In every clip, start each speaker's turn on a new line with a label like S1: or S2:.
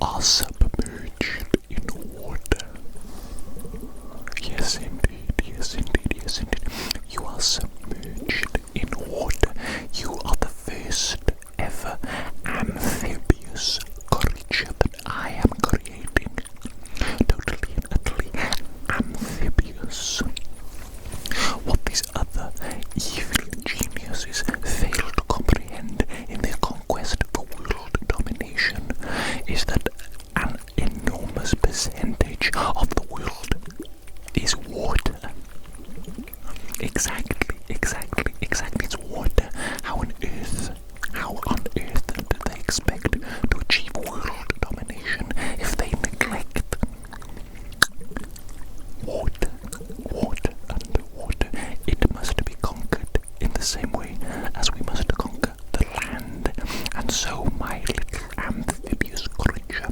S1: are submerged in water. Yes indeed, yes indeed, yes indeed. You are submerged in water. You are the first ever amphibious creature that I am creating. Totally and utterly amphibious. What these other evil geniuses fail to comprehend in their conquest for world domination is that an enormous percentage of the world is water. Exactly. It's water. How on earth do they expect to achieve world domination if they neglect water, underwater? It must be conquered in the same way as we must conquer the land. And so, my little amphibious creature,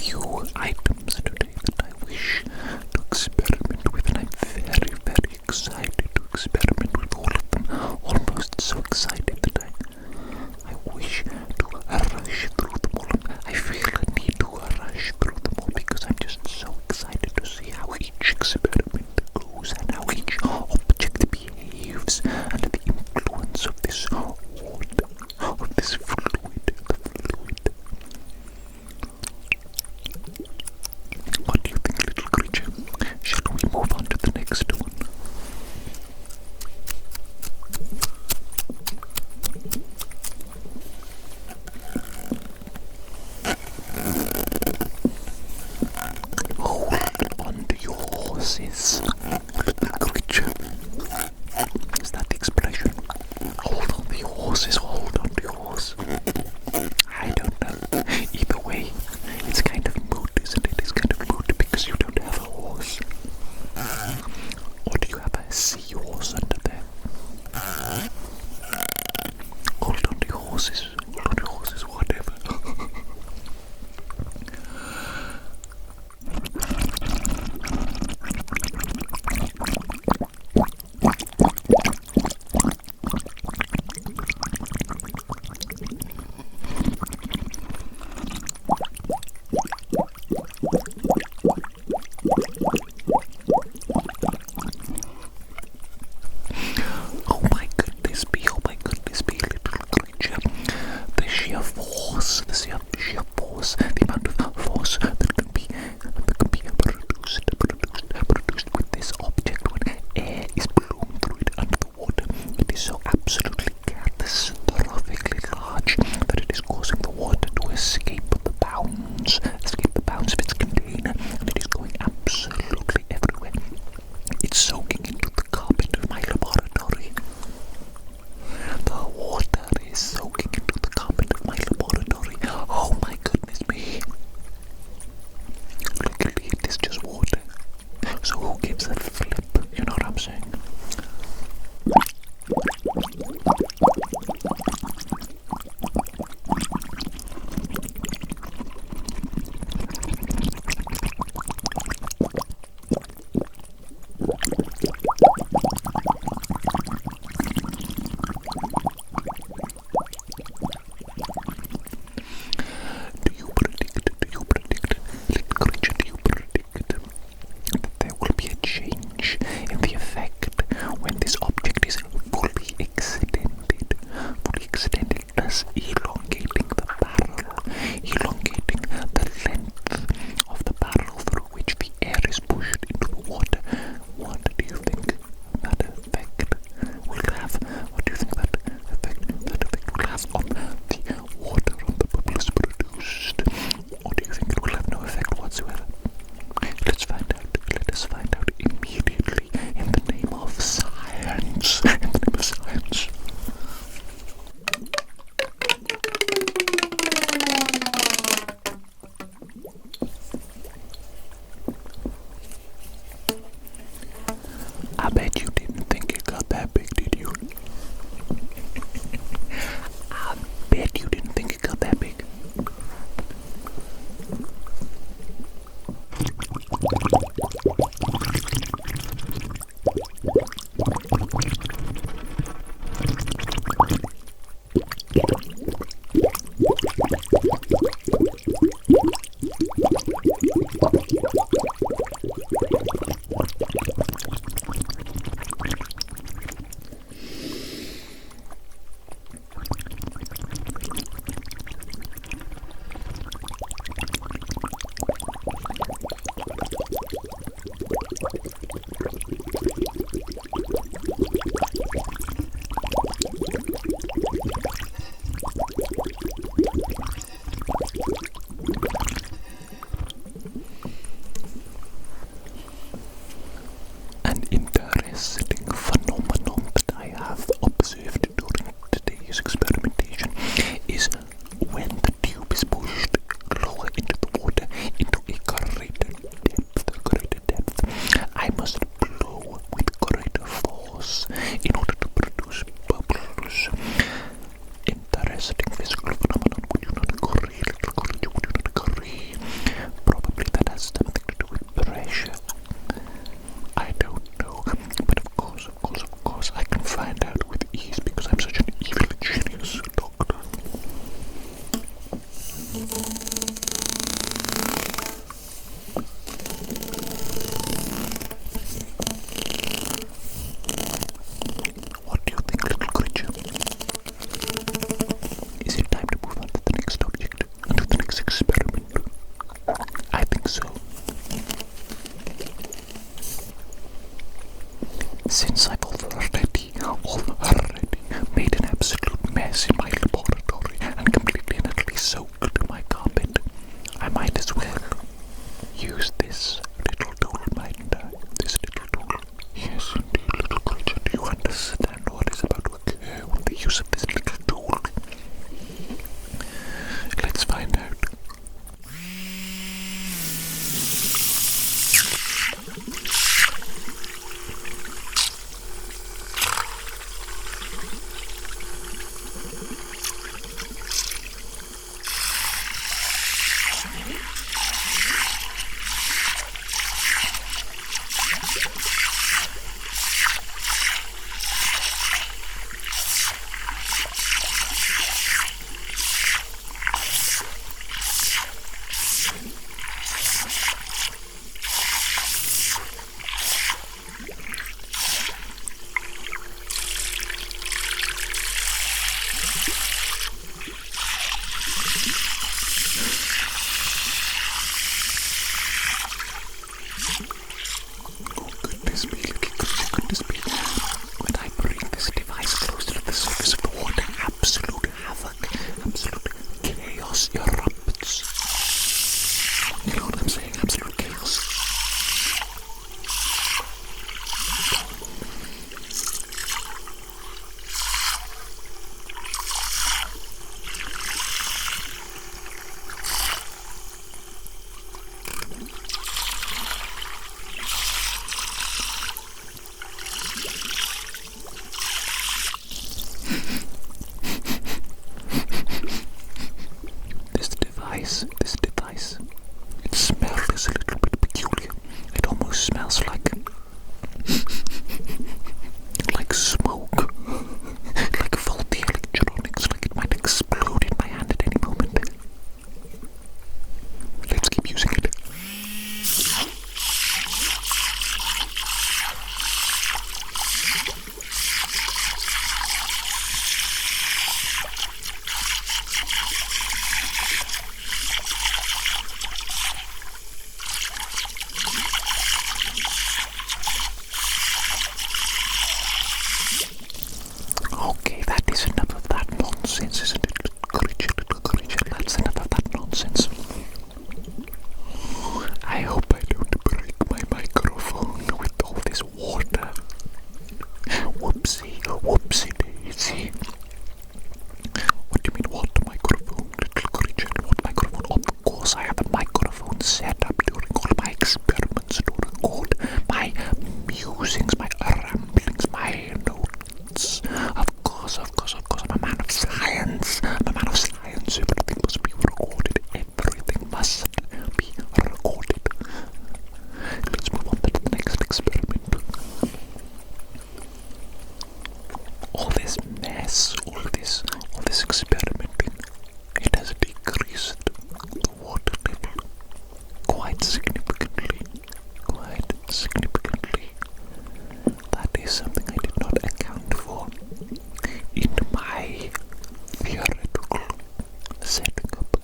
S1: few items today that I wish to experiment with, and I'm very, very excited to experiment with all of them. Almost so excited that I wish to rush through them all. I feel a need to rush through them all because I'm just so excited to see how each experiment goes and how each object behaves under the influence of this water, of this fluid, the fluid. What do you think, little creature? Is it time to move on to the next object, and to the next experiment? I think so. Since I've already made an absolute mess in my laboratory and completely and utterly soaked my carpet, I might as well use this little tool, mightn't I? This little tool. Yes, indeed, little creature. Do you understand what is about to occur with the use of this little tool? Let's find out. When I bring this device closer to the surface of the water, absolute havoc, absolute chaos erupts. You know what I'm saying? Absolute chaos. This device, its smell is a little bit peculiar. It almost smells like smoke, like faulty electronics, like it might explode in my hand at any moment. Let's keep using it. Okay, that is enough of that nonsense, isn't it, little creature? That's enough of that nonsense. I hope I don't break my microphone with all this water. Whoopsie daisy. What do you mean, what microphone, little creature? What microphone? Of course, I have a microphone set up during all my experiments to record my musings, my ramblings, my notes. Of course, I'm a man of science. Everything must be recorded. Everything must be recorded. Let's move on to the next experiment. All this mess, all this experimenting, it has decreased the water level quite significantly. That is something I did not account for in my theoretical setting up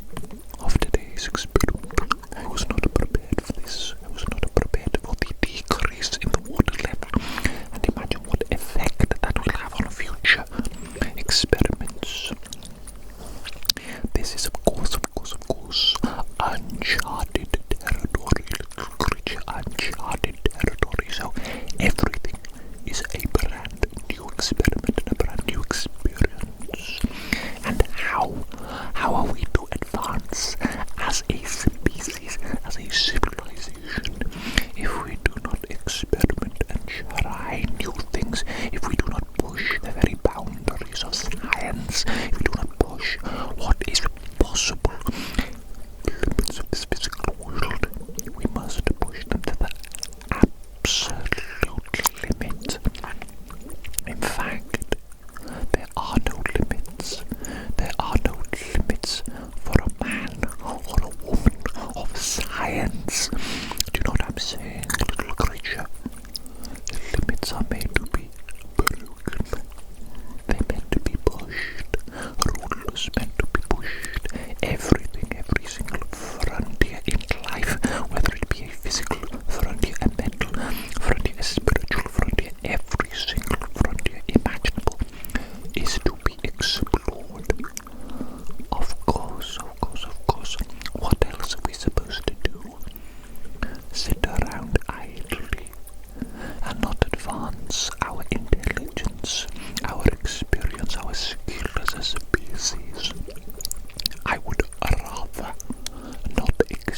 S1: of today's experiment. I was not prepared for this. I was not prepared for the decrease in the water level. And imagine what effect that will have on future experiments. This is of course uncharted territory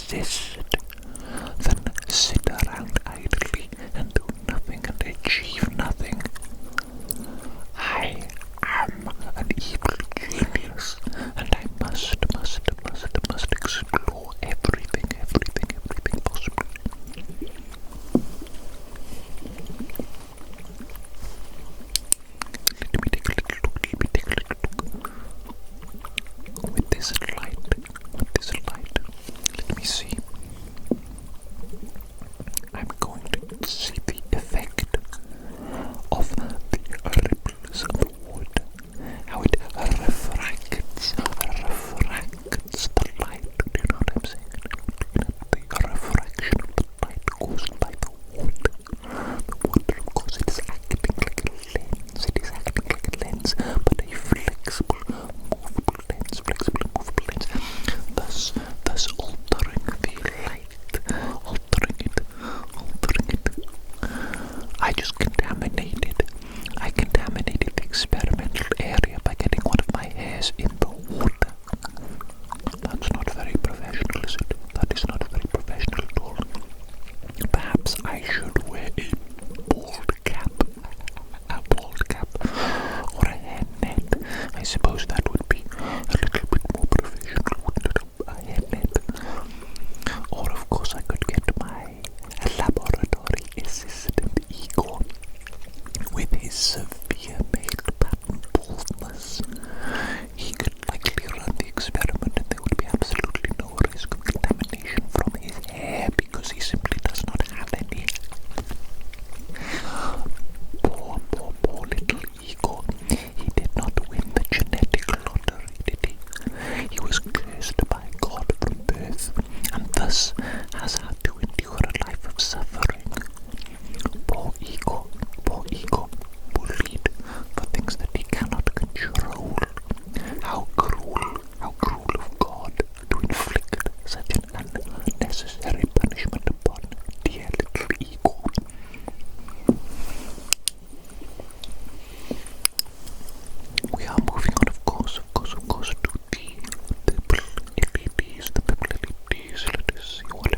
S1: resist than sit around idly and do nothing and achieve nothing. I am an evil genius, and I must explore everything possible. Let me take a little look. With this light, let me see. I'm going to see the effect of the ripples of the wood, how it refracts the light. Do you know what I'm saying? The refraction of the light caused by the wood. The wood, of course, it is acting like a lens. It is acting like a lens, but a flexible, movable lens. Thus altering the light, altering it. I contaminated the experimental area by getting one of my hairs in the water. That's not very professional, is it? That is not very professional at all. Perhaps I should wear a bald cap, or a hairnet. I suppose that would be a little bit more professional, wouldn't it? A hairnet. Or of course I could get my laboratory assistant Igor with his severe male pattern baldness. He could likely run the experiment and there would be absolutely no risk of contamination from his hair because he simply does not have any. Poor little Igor. He did not win the genetic lottery, did he? He was cursed by God from birth and thus has had to endure a life of suffering. Poor Igor, bullied for things that he cannot control. How cruel of God to inflict such an unnecessary punishment upon dear little Igor. We are moving on, of course, to the purple LEDs. Let us see what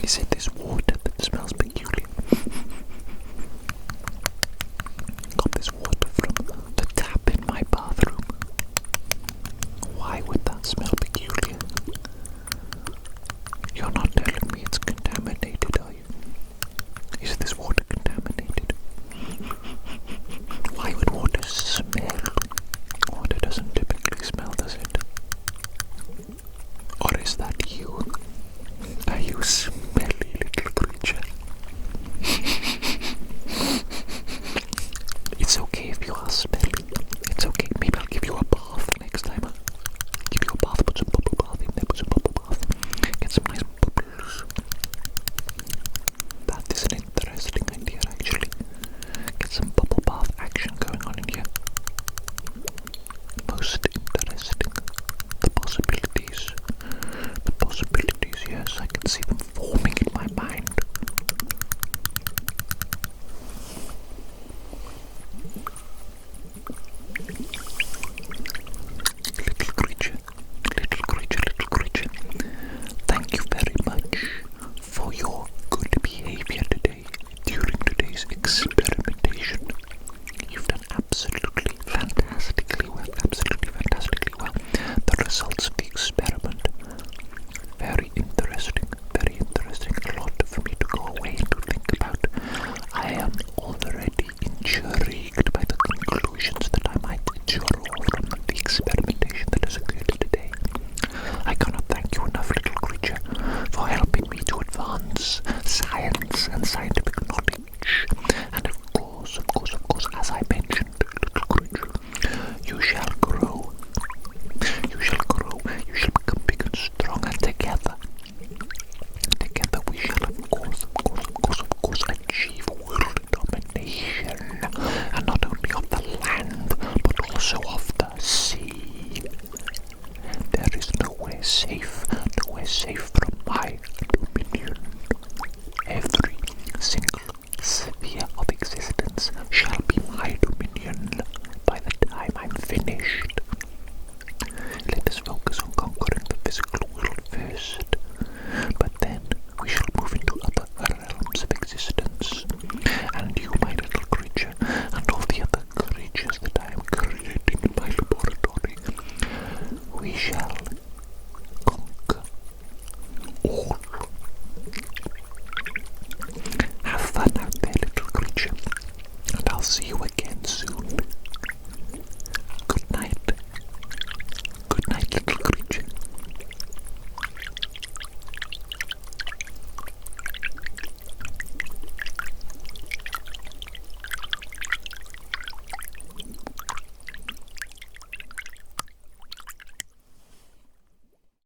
S1: Is it this water that smells peculiar? Got this water from the tap in my bathroom. Why would that smell peculiar? You're not telling me it's contaminated, are you? Is this water contaminated? Why would water smell? Water doesn't typically smell, does it? Or is that you? Are you a smelly little creature? It's okay if you are smelly. It's okay. Maybe I'll give you a bath next time. I'll give you a bath, put some bubble bath in there, put some bubble bath. Get some nice bubbles. That is an interesting idea, actually. Get some bubble bath action going on in here. Most interesting. The possibilities. The possibilities, yes, I can see them forming in my mind.